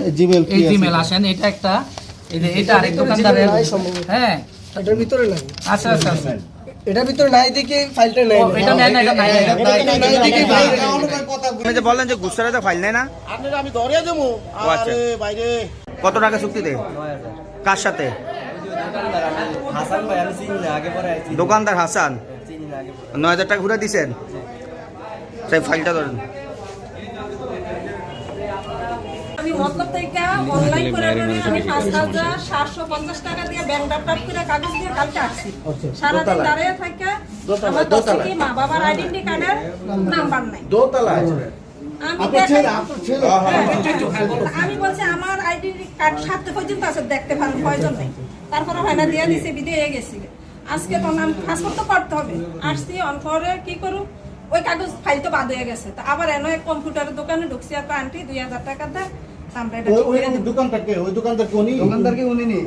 এই জিমেল আসেন, এটা একটা এটা আরেক দোকানদারের। হ্যাঁ এটার ভিতরে নাই। আচ্ছা আচ্ছা আচ্ছা, এটার ভিতরে নাই দেখে ফাইলটা নাই। এটা নেন না, এটা নাই। আপনি যে বললেন যে গুছরাতে ফাইল নেয় না, আপনারা আমি ধরিয়ে দেবো। আরে বাইরে কত টাকা চুক্তিতে? কার সাথে? হাসান ভাই, আমি চিনি না, আগে পরে আইছি। দোকানদার হাসান। চিনি না, আগে পরে। 9000 টাকা ঘুরে দিছেন? সেই ফাইলটা ধরেন। আমি মতলব থেকে অনলাইন করে আমি 5750 টাকা দিয়ে ব্যাংক ড্রাফট করে কাগজ দিয়ে কালকে আসছি। সারাদিন দাঁড়িয়ে থেকে আমার দোকানে মা বাবার আইডেন্টি কার্ডের নাম্বার নাই। দোতলা আমি বলছি আমার আইডেন্টি কার্ড সাথে পর্যন্ত আছে, দেখতে পারেন প্রয়োজন নেই। তারপরে ভাইনা দিয়ে দিছে, বিদে হয়ে গেছি। আজকে তো নাম পাসপোর্ট তো করতে হবে। আসছি অন পরে কি করু, ওই কাগজ ফাইল তো বাদ হয়ে গেছে। তো আবার এনে এক কম্পিউটারের দোকানে ঢুকছি, আর আন্টি 2000 টাকা দেয়। আমরা এটা ঠিক করে দেব। দোকানদারকে উনি নি।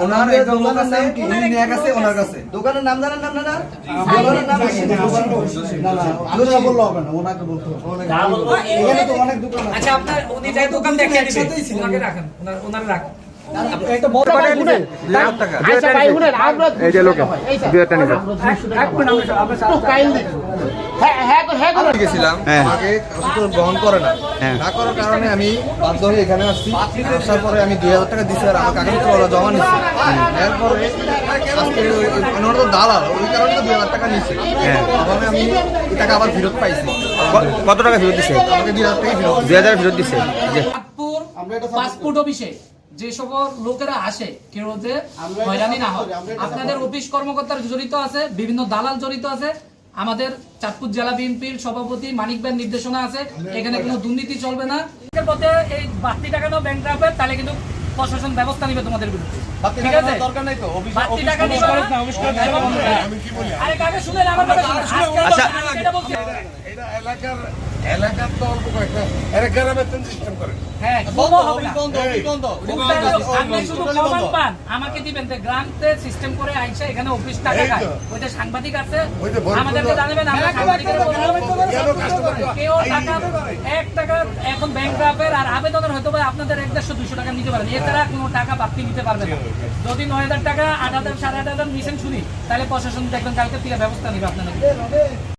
ওনার একজন লোক আছে, উনি নিয়ে গেছে ওনার কাছে। দোকানের নাম জানেন না আপনারা? দোকানের নাম কি? এখানে তো অনেক দোকান আছে। আচ্ছা, আপনার উনি যাই দোকান দেখিয়ে দিবেন, ওনাকে রাখেন, ওনারে রাখেন। এটা বড় টাকা দিবেন। আচ্ছা ভাই শুনেন, আমরা এই যে লোকে 2000 টাকা নিবেন। এক মিনিট আমরা একটু কাইল দিই। হ্যাঁ গেছিলাম, হ্যাঁ। আমাকে গ্রহণ করে না, হ্যাঁ। না করার কারণে আমি বাধ্য হয়ে এখানে আসছি। আসার পরে আমি 2000 টাকা দিচ্ছি, আর আমার কাগজপত্র ওরা জমা নিচ্ছে। এরপরে আজকে ওনারা তো দালাল, ওই কারণে তো 2000 টাকা নিচ্ছে। হ্যাঁ। তারপরে আমি এই টাকা আবার ফেরত পাইছি। কত টাকা ফেরত দিছে? আমাকে 2000 টাকা ফেরত 2000 ফেরত দিছে। যে চাঁদপুর পাসপোর্ট অফিসে যে সকল লোকেরা আসে, কেউ যে হয়রানি না হয়, আপনাদের অফিস কর্মকর্তার জড়িত আছে, বিভিন্ন দালাল জড়িত আছে। আমাদের চাঁদপুর জেলা বিএনপির সভাপতি মানিক ভাইয়ের নির্দেশনা আছে, এখানে কোনো দুর্নীতি চলবে না। এর পথে এই বাড়তি টাকাটাও ব্যাংক ড্রাফট, তাহলে কিন্তু প্রশাসন ব্যবস্থা নিবে তোমাদের বিরুদ্ধে। ঠিক আছে, দরকার নাই তো। বাড়তি টাকা নিবে না। আরে কাকে শুনেন, আমার কথা শুনেন। আচ্ছা। এটা বলছি, এলাকার তো অল্প কয়েকটা এলাকার বেতন সিস্টেম করে। হ্যাঁ, কোনো হবে না। আপনি শুধু প্রমাণ পান, আমাকে দিবেন যে গ্রান্টে সিস্টেম করে আইসা এখানে অফিস টাকা খায়। ওইটা সাংবাদিক আছে, আমাদেরকে জানাবেন, আমরা সাংবাদিকের কেউ টাকা 1 টাকা এখন ব্যাংক ড্রাফের আর আবেদনের হয়তো বা আপনাদের 150-200 টাকা নিতে পারেন, এছাড়া কোনো টাকা বাড়তি নিতে পারবেন না। যদি 9000 টাকা 8000 8500 নিছেন শুনি, তাহলে প্রশাসন দেখবেন কালকে থেকে ব্যবস্থা নিবে আপনাদের।